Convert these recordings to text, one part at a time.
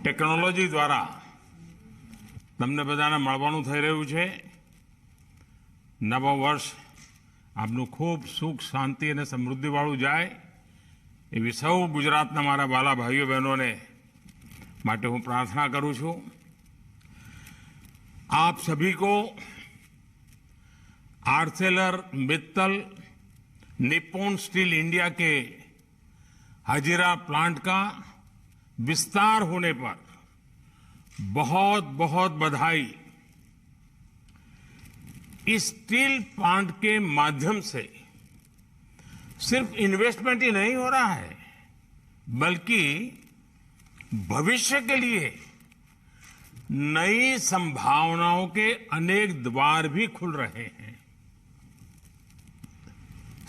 Technology દ્વારા તમને બધાને મળવાનું થઈ રહ્યું છે. નવા વર્ષ આપનું ખૂબ સુખ શાંતિ અને સમૃદ્ધિવાળું જાય એવી સૌ ગુજરાતના મારા વાલા ભાઈઓ બહેનોને માટે હું प्रार्थना करूं છું. आप सभी को Arcelor Mittal Nippon steel India के हजीरा प्लांट का विस्तार होने पर बहुत बहुत बधाई. इस स्टील प्लांट के माध्यम से सिर्फ इन्वेस्टमेंट ही नहीं हो रहा है, बल्कि भविष्य के लिए नई संभावनाओं के अनेक द्वार भी खुल रहे हैं.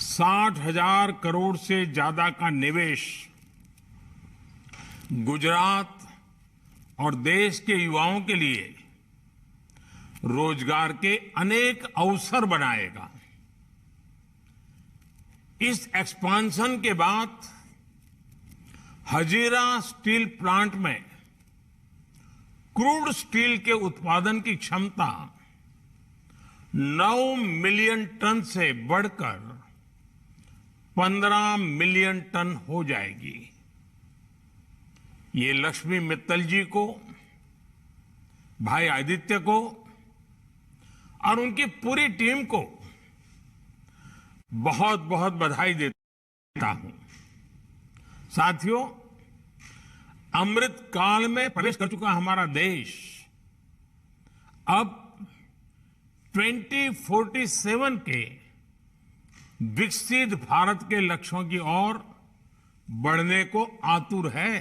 60,000 करोड़ से ज्यादा का निवेश गुजरात और देश के युवाओं के लिए रोजगार के अनेक अवसर बनाएगा. इस एक्सपांशन के बाद हजीरा स्टील प्लांट में क्रूड स्टील के उत्पादन की क्षमता 9 मिलियन टन से बढ़कर 15 मिलियन टन हो जाएगी. ये लक्ष्मी मित्तल जी को, भाई आदित्य को और उनकी पूरी टीम को बहुत बहुत बधाई देता हूं. साथियों, अमृत काल में प्रवेश कर चुका हमारा देश अब 2047 के विकसित भारत के लक्ष्यों की ओर बढ़ने को आतुर है.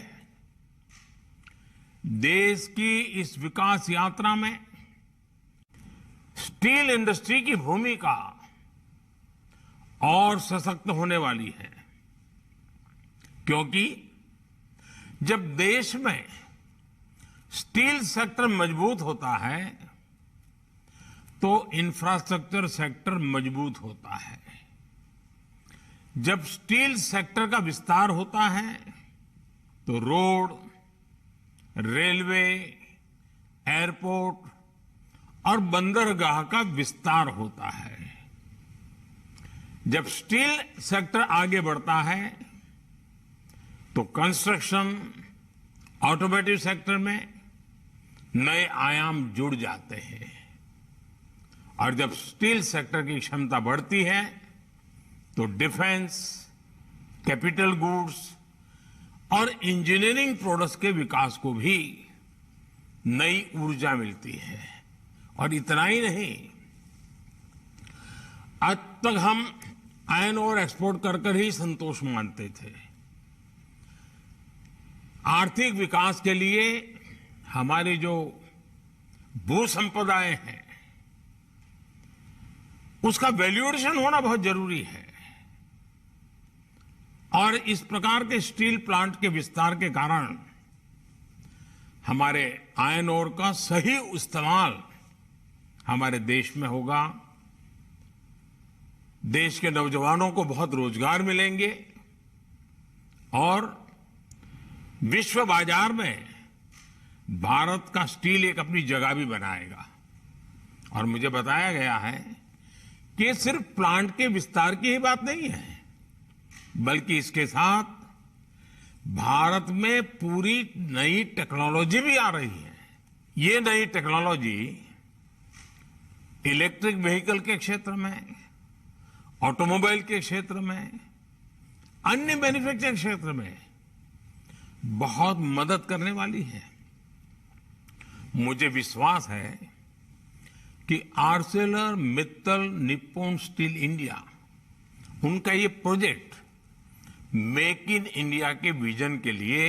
देश की इस विकास यात्रा में स्टील इंडस्ट्री की भूमिका और सशक्त होने वाली है, क्योंकि जब देश में स्टील सेक्टर मजबूत होता है तो इंफ्रास्ट्रक्चर सेक्टर मजबूत होता है. जब स्टील सेक्टर का विस्तार होता है तो रोड, रेलवे, एयरपोर्ट और बंदरगाह का विस्तार होता है. जब स्टील सेक्टर आगे बढ़ता है तो कंस्ट्रक्शन, ऑटोमोटिव सेक्टर में नए आयाम जुड़ जाते हैं. और जब स्टील सेक्टर की क्षमता बढ़ती है तो डिफेंस, कैपिटल गुड्स और इंजीनियरिंग प्रोडक्ट्स के विकास को भी नई ऊर्जा मिलती है. और इतना ही नहीं, आज तक हम आयरन ओर एक्सपोर्ट कर ही संतोष मानते थे. आर्थिक विकास के लिए हमारी जो भू संपदाएं हैं उसका वैल्यूएशन होना बहुत जरूरी है. और इस प्रकार के स्टील प्लांट के विस्तार के कारण हमारे आयरन ओर का सही इस्तेमाल हमारे देश में होगा. देश के नौजवानों को बहुत रोजगार मिलेंगे और विश्व बाजार में भारत का स्टील एक अपनी जगह भी बनाएगा. और मुझे बताया गया है कि ये सिर्फ प्लांट के विस्तार की ही बात नहीं है, बल्कि इसके साथ भारत में पूरी नई टेक्नोलॉजी भी आ रही है. ये नई टेक्नोलॉजी इलेक्ट्रिक व्हीकल के क्षेत्र में, ऑटोमोबाइल के क्षेत्र में, अन्य मैन्युफैक्चरिंग क्षेत्र में बहुत मदद करने वाली है. मुझे विश्वास है कि Arcelor Mittal Nippon steel India, उनका ये प्रोजेक्ट मेक इन इंडिया के विजन के लिए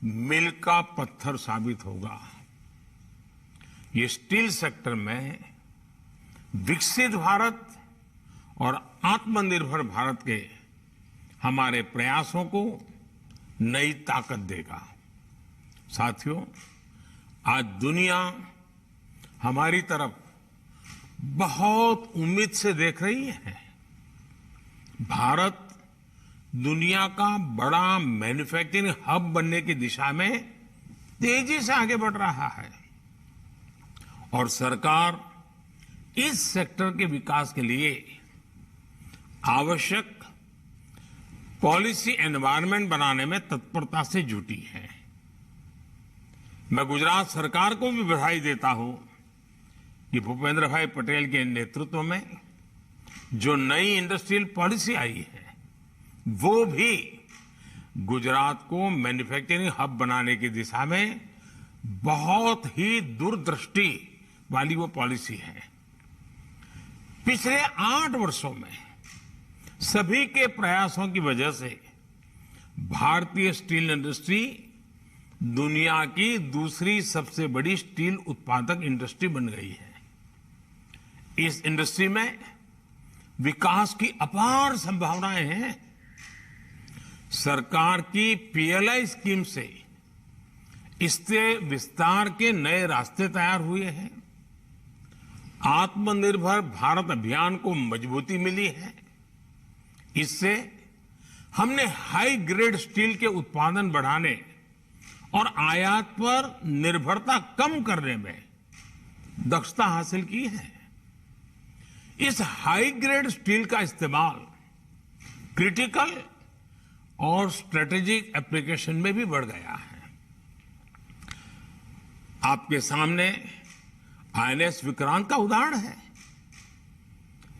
मील का पत्थर साबित होगा. ये स्टील सेक्टर में विकसित भारत और आत्मनिर्भर भारत के हमारे प्रयासों को नई ताकत देगा. साथियों, आज दुनिया हमारी तरफ बहुत उम्मीद से देख रही है. भारत दुनिया का बड़ा मैन्युफैक्चरिंग हब बनने की दिशा में तेजी से आगे बढ़ रहा है और सरकार इस सेक्टर के विकास के लिए आवश्यक पॉलिसी एनवायरनमेंट बनाने में तत्परता से जुटी है। मैं गुजरात सरकार को भी बधाई देता हूं कि भूपेंद्र भाई पटेल के नेतृत्व में जो नई इंडस्ट्रियल पॉलिसी आई है वो भी गुजरात को मैन्युफैक्चरिंग हब बनाने की दिशा में बहुत ही दूरदृष्टि वाली वो पॉलिसी है। पिछले 8 वर्षों में सभी के प्रयासों की वजह से भारतीय स्टील इंडस्ट्री दुनिया की दूसरी सबसे बड़ी स्टील उत्पादक इंडस्ट्री बन गई है। इस इंडस्ट्री में विकास की अपार संभावनाएं हैं। सरकार की पीएलआई स्कीम से इससे विस्तार के नए रास्ते तैयार हुए हैं। आत्मनिर्भर भारत अभियान को मजबूती मिली है। इससे हमने हाई ग्रेड स्टील के उत्पादन बढ़ाने और आयात पर निर्भरता कम करने में दक्षता हासिल की है। इस हाई ग्रेड स्टील का इस्तेमाल क्रिटिकल और स्ट्रेटेजिक एप्लीकेशन में भी बढ़ गया है। आपके सामने आईएनएस विक्रांत का उदाहरण है।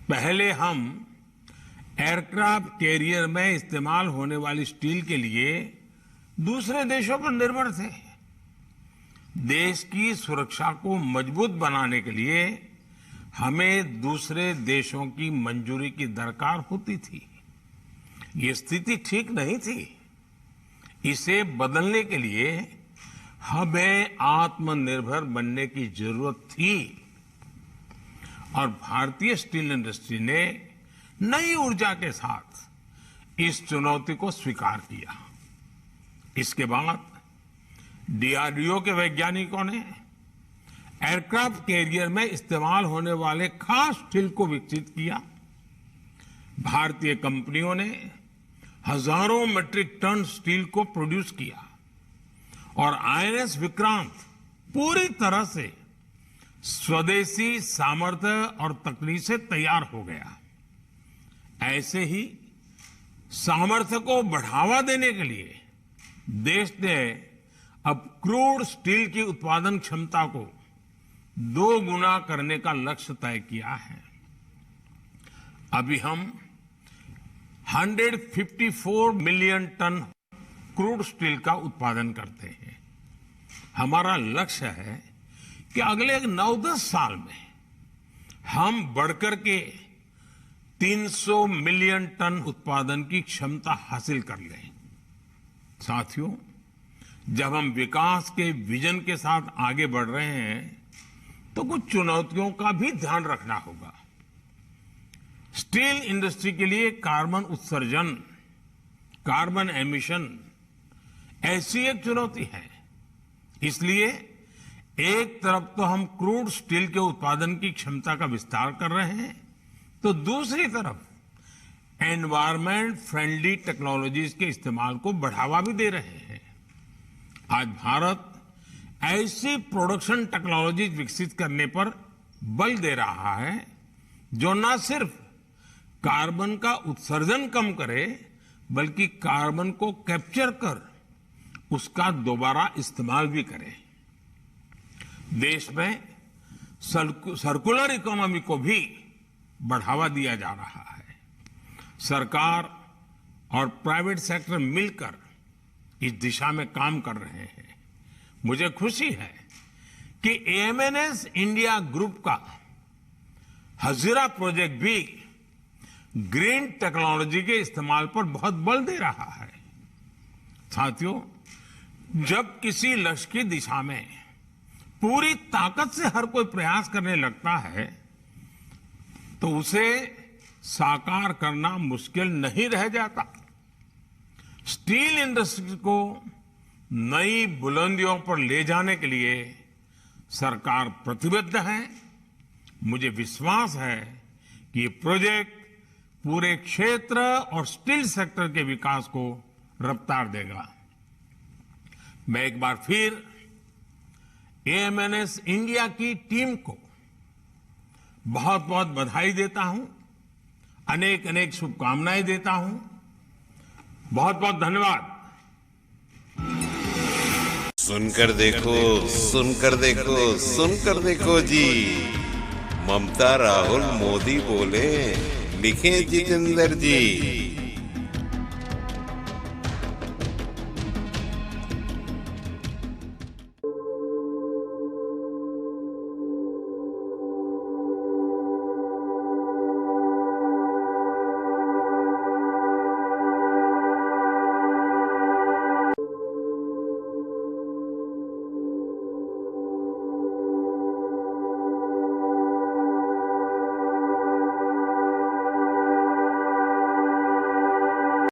पहले हम एयरक्राफ्ट कैरियर में इस्तेमाल होने वाली स्टील के लिए दूसरे देशों पर निर्भर थे। देश की सुरक्षा को मजबूत बनाने के लिए हमें दूसरे देशों की मंजूरी की दरकार होती थी। ये स्थिति ठीक नहीं थी। इसे बदलने के लिए हमें आत्मनिर्भर बनने की जरूरत थी और भारतीय स्टील इंडस्ट्री ने नई ऊर्जा के साथ इस चुनौती को स्वीकार किया। इसके बाद डीआरडीओ के वैज्ञानिकों ने एयरक्राफ्ट कैरियर में इस्तेमाल होने वाले खास स्टील को विकसित किया। भारतीय कंपनियों ने हजारों मीट्रिक टन स्टील को प्रोड्यूस किया और आईएनएस विक्रांत पूरी तरह से स्वदेशी सामर्थ्य और तकनीक से तैयार हो गया। ऐसे ही सामर्थ्य को बढ़ावा देने के लिए देश ने अब क्रूड स्टील की उत्पादन क्षमता को 2 गुना करने का लक्ष्य तय किया है। अभी हम 154 मिलियन टन क्रूड स्टील का उत्पादन करते हैं। हमारा लक्ष्य है कि अगले 9-10 साल में हम बढ़कर के 300 मिलियन टन उत्पादन की क्षमता हासिल कर लें। साथियों, जब हम विकास के विजन के साथ आगे बढ़ रहे हैं तो कुछ चुनौतियों का भी ध्यान रखना होगा। स्टील इंडस्ट्री के लिए कार्बन उत्सर्जन, कार्बन एमिशन ऐसी एक चुनौती है। इसलिए एक तरफ तो हम क्रूड स्टील के उत्पादन की क्षमता का विस्तार कर रहे हैं तो दूसरी तरफ एनवायरमेंट फ्रेंडली टेक्नोलॉजीज के इस्तेमाल को बढ़ावा भी दे रहे हैं। आज भारत ऐसी प्रोडक्शन टेक्नोलॉजी विकसित करने पर बल दे रहा है जो न सिर्फ कार्बन का उत्सर्जन कम करे बल्कि कार्बन को कैप्चर कर उसका दोबारा इस्तेमाल भी करे। देश में सर्कुलर इकोनॉमी को भी बढ़ावा दिया जा रहा है। सरकार और प्राइवेट सेक्टर मिलकर इस दिशा में काम कर रहे हैं। मुझे खुशी है कि एएमएनएस इंडिया ग्रुप का हजीरा प्रोजेक्ट भी ग्रीन टेक्नोलॉजी के इस्तेमाल पर बहुत बल दे रहा है। साथियों, जब किसी लक्ष्य की दिशा में पूरी ताकत से हर कोई प्रयास करने लगता है तो उसे साकार करना मुश्किल नहीं रह जाता। स्टील इंडस्ट्री को नई बुलंदियों पर ले जाने के लिए सरकार प्रतिबद्ध है। मुझे विश्वास है कि ये प्रोजेक्ट पूरे क्षेत्र और स्टील सेक्टर के विकास को रफ्तार देगा। मैं एक बार फिर एएमएनएस इंडिया की टीम को बहुत बहुत बधाई देता हूं, अनेक अनेक शुभकामनाएं देता हूं। बहुत बहुत धन्यवाद। सुनकर देखो, सुनकर देखो, सुनकर देखो जी। ममता राहुल मोदी बोले, लिखे जितेंद्र जी।